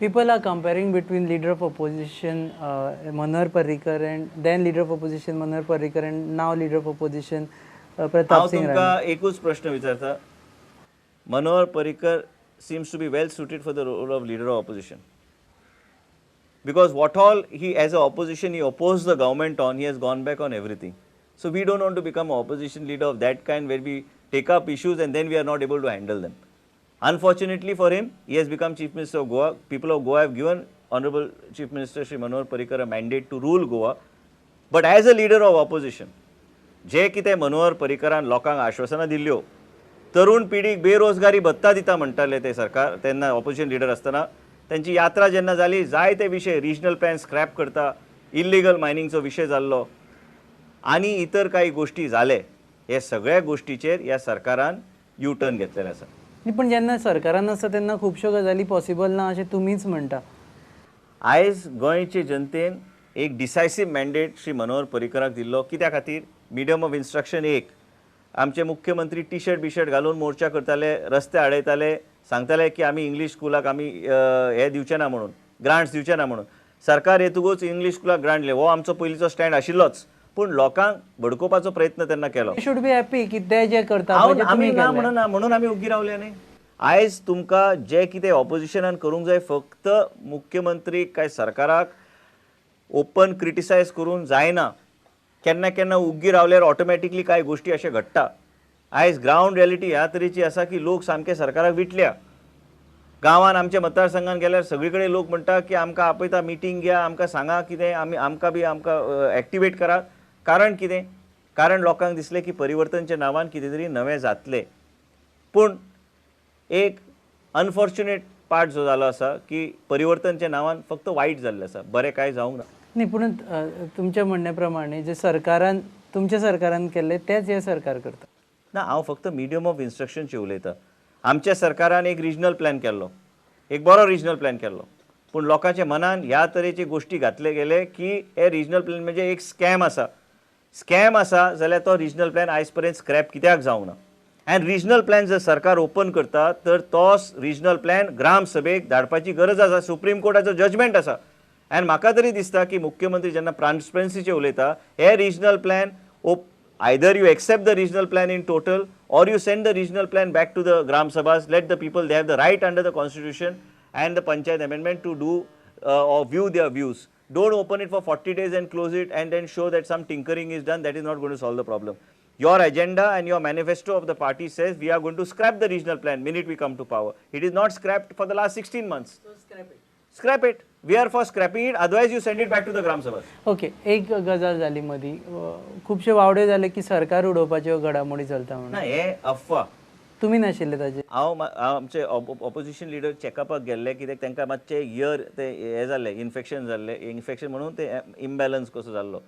People are comparing between leader of opposition Manohar Parrikar and then leader of opposition Manohar Parrikar and now leader of opposition Pratap हांव Singh तुमकां Rane. एकूच प्रश्न विचारता. Manohar Parrikar seems to be well suited for the role of leader of opposition. Because what all he, as an opposition, he opposed the government on, he has gone back on everything. So we don't want to become an opposition leader of that kind where we take up issues and then we are not able to handle them. Unfortunately for him, he has become Chief Minister of Goa. People of Goa have given Honorable Chief Minister Shri Manohar Parrikar a mandate to rule Goa. But as a leader of opposition, जे कितें मनोहर पर्रीकरान लोकांक आश्वासनां दिल्ल्यो, तरुण पिढीक बेरोजगारी भत्ता दिता म्हणटाले ते सरकार तेन्ना ऑपोजिशन लिडर आसतना, त्यांची यात्रा जेन्ना जाली जायते विशय रिजनल प्लॅन स्क्रॅप करता, इल्लिगल मायनिंगचो विशय जाल्लो आनी इतर काही गोष्टी जाले, हे सगळ्या गोष्टीचेर ह्या सरकारान यू टर्न घेतलेले आसा. पण जेन्ना सरकारान आसता तेन्ना खुबश्यो गजाली पॉसिबल ना अशें तुमीच म्हणटा. आयज गोंयचे जनतेन एक डिसायसिव्ह मॅन्डेट श्री मनोहर पर्रीकराक दिल्लो. कित्या खातीर? मिडियम ऑफ इन्स्ट्रक्शन एक. आमचे मुख्यमंत्री टी शर्ट बिशर्ट घालून मोर्चा करताले, रस्ते आडयताले, सांगताले की आमी इंग्लीश स्कुलाक आमी हे दिवचे ना म्हणून, ग्रांट्स दिवचे ना म्हणून. सरकार येतकूच इंग्लीश स्कुलाक ग्रांट दिले. हो आमचो पयलींचो स्टँड आशिल्लोच, पूण लोकांक भडकोवपाचो प्रयत्न तेन्ना केलो. शुड बी हॅपी की ते जे करता आमी ना म्हणना म्हणून आमी उगी रावले न्ही. आयज तुमकां जे कितें ऑपोजिशनान करूंक जाय, फक्त मुख्यमंत्रीक काय सरकाराक ओपन क्रिटिसायज करून जायना. केन्ना केन्ना उग्गी रावल्यार ऑटोमॅटिकली कांय गोष्टी अशें घडटा. आयज ग्रावंड रियलिटी ह्या तरेची आसा की लोक सामके सरकाराक विटल्या. गांवांत आमच्या मतदारसंघान गेल्यार सगळे कडेन लोक म्हणटा की आमकां आपयता मिटींग घ्या, आमकां सांगा कितें, आमकां एक्टिवेट करा. कारण कितें? कारण लोकांक दिसलें की परिवर्तनच्या नांवान कितें तरी नवें जातलें. पूण एक अनफॉर्च्युनेट पार्ट जो जालो आसा की परिवर्तनच्या नांवान फक्त वायट जाल्लें आसा, बरें कांय जावंक ना. नाही, पण तुमच्या म्हणण्या प्रमाणे जे सरकारान तुमच्या सरकारान केले तेच हे सरकार करता ना. हांव फक्त मिडियम ऑफ इन्स्ट्रक्शनचे उलयतां. आमच्या सरकारान एक रिजनल प्लॅन केल्लो, एक बरो रिजनल प्लॅन केल्लो, पूण लोकांच्या मनान ह्या तरेचे गोष्टी घातले गेले की हे रिजनल प्लॅन म्हणजे एक स्कॅम आसा. स्कॅम आसा जाल्यार तो रिजनल प्लॅन आयज पर्यंत स्क्रॅप कित्याक जावंक ना. आनी रिजनल प्लॅन जर सरकार ओपन करता तर तो रिजनल प्लॅन ग्राम सभेक धाडपाची गरज आसा. सुप्रीम कोर्टाचो जजमेंट आसा. आनी म्हाका तरी दिसता की मुख्यमंत्री जेन्ना ट्रान्सपरन्सीचे उलयता, हे regional plan either you accept the regional plan in total or you send the regional plan back to the Gram Sabhas, let the people, they have the right under the constitution and the Panchayat amendment to do or view their views. Don't open it for 40 days and close it and then show that some tinkering is done. That is not going to solve the problem. Your agenda and your manifesto of the party says we are going to scrap the regional plan minute we come to power. It is not scrapped for the last 16 months. So scrap it. Scrap it. We are for scrapping it, otherwise you send it back to the Gram Sabhas. Okay, एक गजाल जाली मदी खुबशे वावडे जाले की सरकार उडोवपाच्यो घडामोडी चलता म्हणून. ना हे अफवा. तुम्ही नाशिल्ले ताजे? हांव आमचे ऑपोजिशन लिडर चॅकअपाक गेल्ले, कित्याक तांकां मातशें इयर ते हे जाल्ले, इन्फेक्शन जाल्ले. इन्फेक्शन म्हणून ते इम्बॅलन्स कसो जाल्लो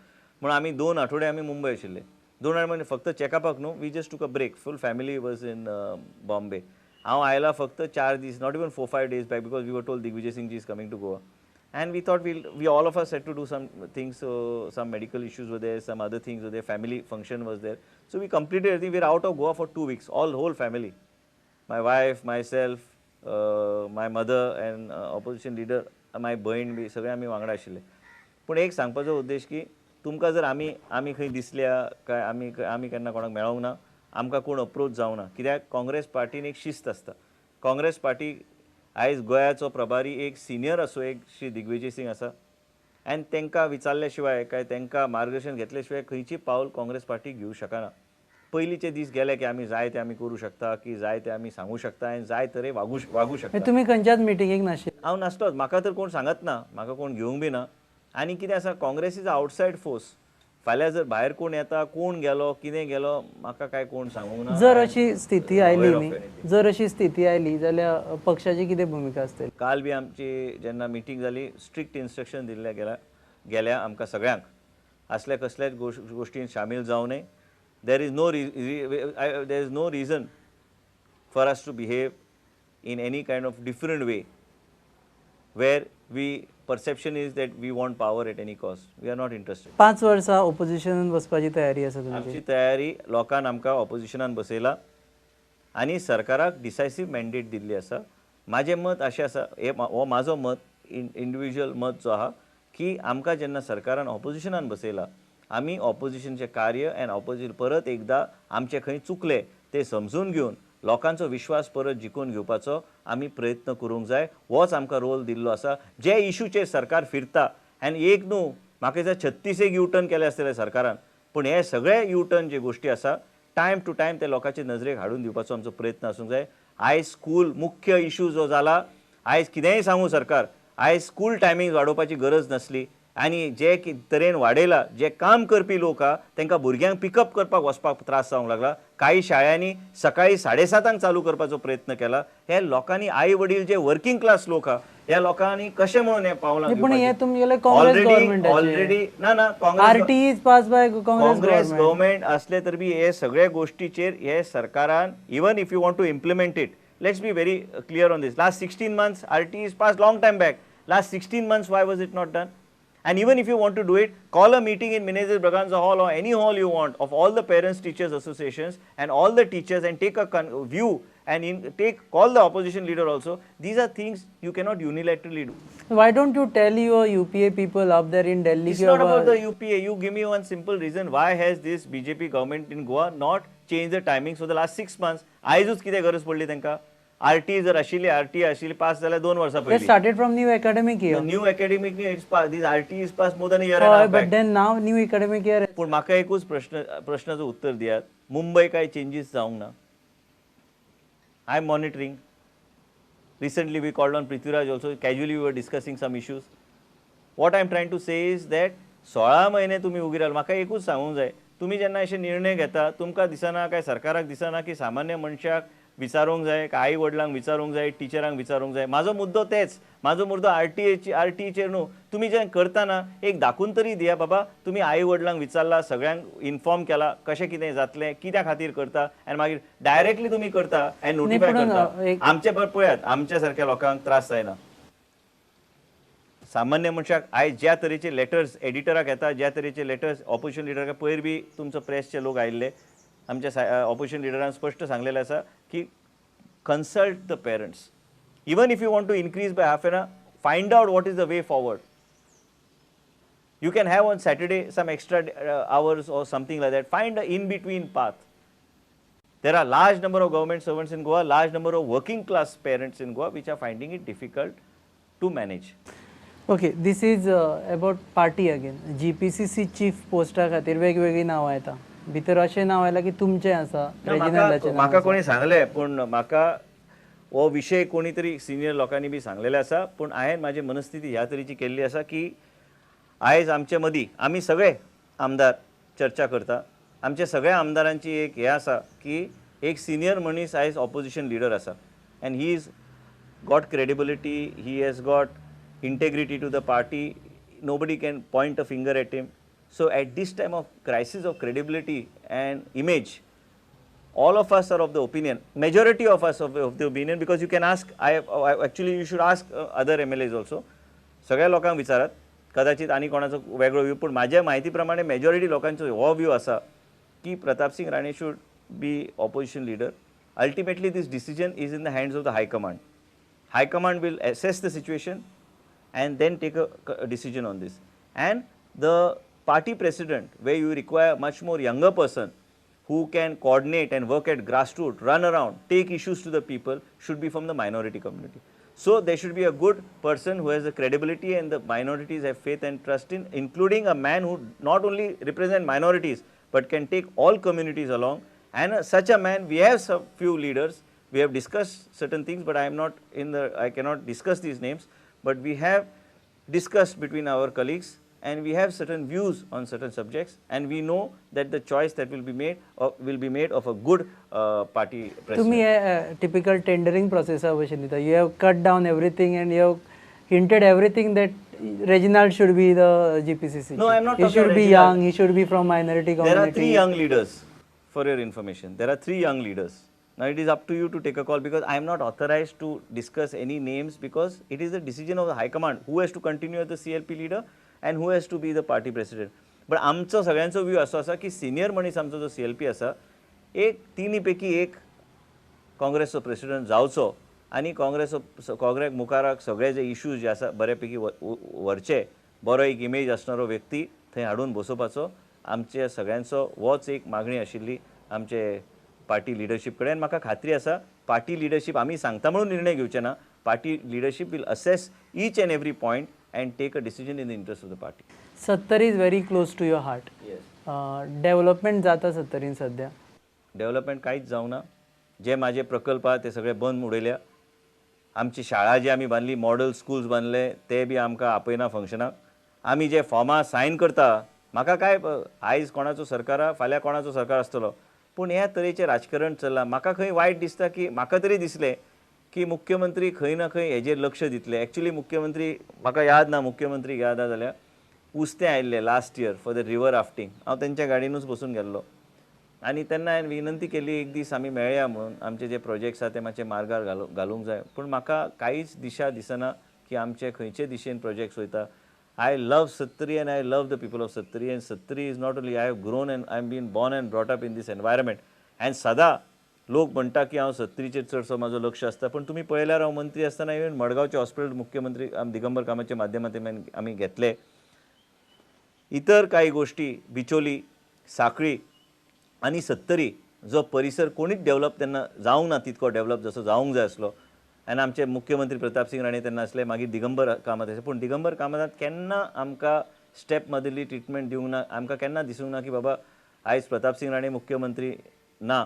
म्हणून आमी 2 आठवडे आमी मुंबय आशिल्ले. 2 आठवडे फक्त चॅकअपाक न्हू, we just took a break. Full family was in Bombay. हांव आयला फक्त 4 दीस, not even 4-5 days back, because we were told Digvijay Singh ji is coming to Goa. And we thought we all of us had to do some things, so some medical issues were there, some other things were there, family function was there. So we completed everything. We were out of Goa for 2 weeks, whole family. My wife, myself, my mother and opposition leader, my बहीण बी सगळे आमी वांगडा आशिल्ले. पूण एक सांगपाचो उद्देश की तुमकां जर आमी खंय दिसल्या काय आमी केन्ना कोणाक मेळोंक ना, आमकां कोण अप्रोच जावं ना. कित्याक काँग्रेस पार्टीन एक शिस्त आसता. काँग्रेस पार्टी आयज गोंयाचो प्रभारी एक सिनियर असो एक श्री दिग्विजय सिंग आसा, आनी तांकां विचारल्या शिवाय काय तांकां मार्गदर्शन घेतल्या शिवाय खंयची पावल काँग्रेस पार्टी घेवंक शकना. पयलींचे दीस गेले की आमी जाय ते आमी करूं शकता, की जाय ते आमी सांगूं शकता आनी जाय तरे वागूं शकता. तुम्ही खंयच्याच मिटिंगेक नाशिल्ले? हांव नासलोच. म्हाका तर कोण सांगत ना, म्हाका कोण घेवंक बी ना. आनी कितें आसा, काँग्रेस इज आउटसायड फोर्स. फाल्यां जर भायर कोण येता, कोण गेलो, कितें गेलो, म्हाका काय कोण सांगूंक ना. जर अशी स्थिती आयली न्ही, जर अशी स्थिती आयली जाल्यार पक्षाची कितें भूमिका आसतली? काल बी आमची जेन्ना मिटींग जाली, स्ट्रिक्ट इन्स्ट्रक्शन दिल्ले गेल्या आमकां सगळ्यांक असल्या कसल्याच गोष्टींत शामील जावं नये. There is no reason for us to behave in any kind of different way where we perception is that we want power at any cost. We are not interested. 5 वर्सां ऑपोजिशनान बसपाची तयारी आसा तुमची? आमची तयारी लोकांन आमकां ऑपोजिशनान बसयला आनी सरकाराक डिसायसिव्ह मॅन्डेट दिल्ली आसा माझें मत अशें आसा हो म्हाजो मत इंडिविज्युअल मत जो आहा की आमकां जेन्ना सरकारान ऑपोजिशनान बसयला आमी ऑपोजिशनचें कार्य एंड ऑपोजिशन परत एकदा आमचे खंय चुकले ते समजून घेवन लोकांचो विश्वास परत जिखून घेवपाचो आमी प्रयत्न करूंक जाय होच आमकां रोल दिल्लो आसा जे इशूचेर सरकार फिरता आनी एक न्हू म्हाका दिसता 36 यू टर्न केले आसतले सरकारान पूण हे सगळे यू टर्न जे गोश्टी आसा टायम टू टायम ते लोकांचे नजरेक हाडून दिवपाचो आमचो प्रयत्न आसूंक जाय आयज स्कूल मुख्य इशू जो जाला आयज कितेंय सांगू सरकार आयज स्कूल टायमींग वाडोवपाची गरज नासली आनी जे तरेन वाडयला जे काम करपी लोक आहा तांकां भुरग्यांक पिकअप करपाक वचपाक त्रास जावंक लागला काही शाळांनी सकाळी 7:30 चालू करपाचो प्रयत्न केला हे लोकांनी आई वडील जे वर्किंग क्लास लोक आहा ह्या लोकांनी कशें म्हणून हे पावलां पण हे तुमगेले काँग्रेस गव्हर्नमेंट ऑलरेडी ना RT is pass by Congress government असले तर बी हे सगळे गोष्टीचेर हे सरकारान even if you want to implement it let's be very clear on this last 16 months RT is passed long time back last 16 months why was it not done and even if you want to do it call a meeting in Minezir Braganza hall or any hall you want of all the parents teachers associations and all the teachers and take a view and call the opposition leader also these are things you cannot unilaterally do why don't you tell your UPA people up there in Delhi it's not about the UPA you give me one simple reason why has this BJP government in Goa not changed the timings for the last 6 months आयजूच कितें गरज पडली तांकां RT जर आशिल्ली RT आशिल्ली pass जाल्यार 2 वर्सां they पयलीं started from new academic year new academic year it's passed this RT is passed more than a year and a half but back then now new academic year पूण म्हाका एकूच प्रश्नाचं उत्तर दियात मुंबय काय चेंजीस जावंक ना I am monitoring recently we called on Prithviraj also casually we were discussing some issues what I am trying to say is that 16 महिने तुम्ही उगी राहिला म्हाका एकूच सांगूंक जाय तुम्ही जेन्ना अशे निर्णय घेता तुमकां दिसना काय सरकाराक दिसना की सामान्य मनशाक विचारूंक जाय काय आई वडिलांक विचारूंक जाय टिचरांक विचारूंक जाय म्हाजो मुद्दो तेच म्हाजो मुद्दो आरटीचेर न्हू तुम्ही जे करतना एक दाखून तरी दिया बाबा तुम्ही आई वडिलांक विचारला सगळ्यांक इन्फॉर्म केला कशें कितें जातलें कित्या खातीर करता आनी मागीर डायरेक्टली तुम्ही करता आनी नोटिफाय करता आमचे पळयात आमच्या सारक्या लोकांक त्रास जायना सामान्य मनशाक आयज ज्या तरेचे लेटर्स एडिटराक येता ज्या तरेचे लेटर्स ऑपोजिशन लिडराक पयर बी तुमचो प्रेसचे लोक आयिल्ले आमच्या ऑपोजिशन लिडरान स्पश्ट सांगलेलें आसा की consult the parents even if you want to increase by half an hour find out what is the way forward you can have on Saturday some extra hours or something like that find an in between path there are large number of government servants in Goa large number of working class parents in Goa which are finding it difficult to manage okay this is about party again GPCC chief पोस्टा खातीर वेगवेगळी नांवां येता भितर अशें नांव आयलां की तुमचें आसा रेजिनाल्डाचें म्हाका कोणी सांगलें पूण म्हाका हो विशय कोणी तरी सिनियर लोकांनी बी सांगलेले आसा पूण हांवें म्हाजी मनस्थिती ह्या तरेची केल्ली आसा की आयज आमचे मदीं आमी सगळे आमदार चर्चा करता आमच्या सगळ्या आमदारांची एक हें आसा की एक सिनियर मनीस आयज ऑपोजिशन लिडर आसा and he is got credibility he has got integrity to the party nobody can point a finger at him so at this time of crisis of credibility and image all of us are of the opinion majority of us of the opinion because you can ask I actually you should ask other MLAs also सगळ्या लोकांक विचारात कदाचित आनी कोणाचो वेगळो view पूण म्हाज्या म्हायती प्रमाणे मेजॉरिटी लोकांचो हो व्यू आसा की Pratap Singh Rane should be opposition leader ultimately this decision is in the hands of the high command will assess the situation and then take a decision on this and the party president where you require much more younger person who can coordinate and work at grassroots run around take issues to the people should be from the minority community so there should be a good person who has the credibility and the minorities have faith and trust in including a man who not only represent minorities but can take all communities along and such a man we have some few leaders we have discussed certain things but I cannot discuss these names but we have discussed between our colleagues and we have certain views on certain subjects and we know that the choice that will be made of a good party president. तुम्ही typical tendering process भशेन दिता you have cut down everything and you have hinted everything that Reginald should be the GPCC. No, I am not he talking should about be Reginald. young, he should be from minority community. There are 3 young leaders for your information. There are 3 young leaders. Now it is up to you to take a call because I am not authorized to discuss any names because it is the decision of the High Command who has to continue as the CLP leader and who has to be the party president. But आमचो सगळ्यांचो view असो आसा की senior मनीस आमचो जो CLP आसा एक 3 पैकी एक काँग्रेसचो प्रेसिडेंट जावचो आनी काँग्रेस मुखाराक सगळे जे इश्यूज जे आसा बऱ्यापैकी व्हरचे बरो एक इमेज असणारो व्यक्ती थंय हाडून बसोवपाचो आमच्या सगळ्यांचो होच एक मागणी आशिल्ली आमचे पार्टी लिडरशीप कडेन. म्हाका खात्री आसा पार्टी लिडरशीप आमी सांगता म्हणून निर्णय घेवचे ना, party leadership will assess each and every point and take a decision in the interest of the party. 70 is very close to your heart. Development जाता 70 सध्या? डेव्हलपमेंट कांयच जावना. जे माझे प्रकल्प आहा ते सगळे बंद उडयल्या. आमची शाळा जी आमी बांदली, मॉडल स्कूल्स बांदले ते बी आमकां आपयना फंक्शनाक. आमी जे फॉर्मां सायन करता, म्हाका काय आयज कोणाचो सरकार आहा, फाल्यां कोणाचो सरकार आसतलो, पूण ह्या तरेचें राजकारण चल्लां. म्हाका खंय वायट दिसता की म्हाका तरी दिसलें की मुख्यमंत्री खंय ना खंय हेजेर लक्ष दितले. एक्चुअली मुख्यमंत्री म्हाका याद ना, मुख्यमंत्री याद आहा जाल्यार उस्तें आयिल्ले last year for the river rafting. हांव तेंच्या गाडयेनूच बसून गेल्लो आनी तेन्ना हांवें विनंती केली एक दीस आमी मेळया म्हणून, आमचे जे प्रोजेक्ट्स आहा ते मातशे मार्गार घालूंक जाय. पूण म्हाका कांयच दिशा दिसना की आमचे खंयचे दिशेन प्रोजेक्ट्स वयता. I love Sattari and I love the people of Sattari, and Sattari is not only I have grown and I am been born and brought up in this environment. And सदा लोक म्हणटा की हांव सत्तरीचेर चडसो म्हाजो लक्ष आसता, पण तुमी पळयल्यार हांव मंत्री आसतना इवन मडगांवचे हॉस्पिटल मुख्यमंत्री दिगंबर कामाच्या माध्यमांतल्यान आमी घेतले. इतर काही गोष्टी बिचोली, साखळी आनी सत्तरी जो परिसर कोणीच डेव्हलप तेन्ना जावंक ना तितको डेव्हलप जसो जावंक जाय आसलो. आनी आमचे मुख्यमंत्री प्रताप सिंग राणे तेन्ना आसले, मागीर दिगंबर कामत आसले. पूण दिगंबर कामतांत केन्ना आमकां स्टेप मदली ट्रिटमेंट दिवंक ना. आमकां केन्ना दिसूंक ना की बाबा आयज प्रताप सिंग राणे मुख्यमंत्री ना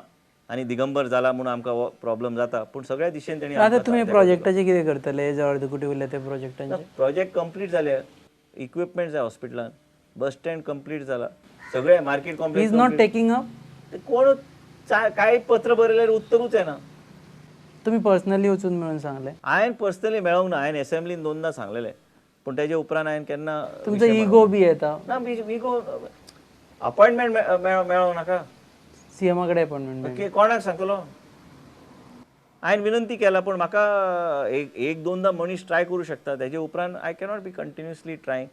आनी दिगंबर जाला म्हणून आमकां हो प्रॉब्लम जाता. पूण सगळ्या दिशेन तेणी आता तुम्ही प्रोजेक्टाचे कितें करतले? जे अर्दकुटी उरले ते प्रोजेक्टांचे प्रोजेक्ट कंप्लीट जाले. इक्विपमेंट जाय हॉस्पिटलान, बस स्टँड कंप्लीट जाला, सगळे market complex is not taking up. कोण काय पत्र बरयल्यार उत्तरूच येना. तुम्ही पर्सनली वचून मेळून सांगले? हांवें पर्सनली मेळोंक ना. हांवें असेंब्लीन 2दा सांगलेलें, पूण तेजे उपरांत हांवें केन्ना तुमचो इगो बी येता ना. इगो अपॉयंटमेंट मेळोंक नाका. सीएमा कडेन अपॉयंटमेंट कोणाक सांगतलो? हांवें विनंती केला, पूण म्हाका एक 2दा मनीस ट्राय करूं शकता. तेजे उपरांत I cannot be continuously trying.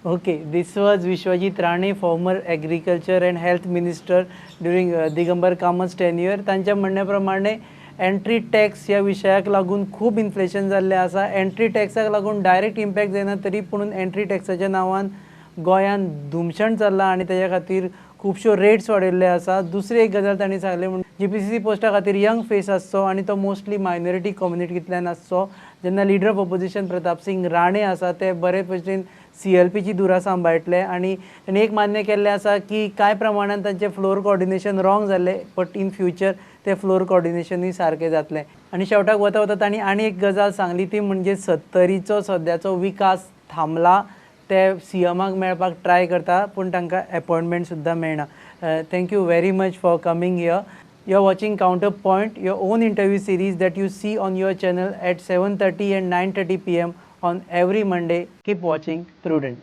Okay, this was Vishwajit Rane, former agriculture and health minister during Digambar Kamat's tenure. तांच्या म्हणण्याप्रमाणे एंट्री टॅक्स ह्या विशयाक लागून खूब इन्फ्लेशन जाल्लें आसा. एंट्री टॅक्साक लागून डायरेक्ट इम्पॅक्ट जायना तरी पूण एंट्री टॅक्साच्या नांवान गोंयान धुमशण चल्लां आनी तेच्या खातीर खुबश्यो रेट्स वाडयल्ले आसा. दुसरी एक गजाल तांणी सांगलें म्हणजे जीपीसीसी पोस्टा खातीर यंग फेस आसचो आनी तो मोस्टली मायनॉरिटी कम्युनिटींतल्यान आसचो. जेन्ना leader of opposition Pratap Singh Rane आसा ते बरे भशेन CLPची दुरा सांबाळटले आनी तांणी एक मान्य केल्लें आसा की कांय प्रमाणान तांचें फ्लोर कोऑर्डिनेशन रॉंग जाल्लें, बट इन फ्युचर ते फ्लोर कोऑर्डिनेशनूय सारकें जातलें. आनी शेवटाक वता वता तांणी आनी एक गजाल सांगली ती म्हणजे सत्तरीचो सद्याचो विकास थांबला. ते सीएमाक मेळपाक ट्राय करता पूण तांकां अपॉयंटमेंट सुद्दां मेळना. Thank you very much for coming here. You are watching Counterpoint, your own interview series that you see on your channel at 7:30 and 9:30 p.m. on every Monday. Keep watching Prudent.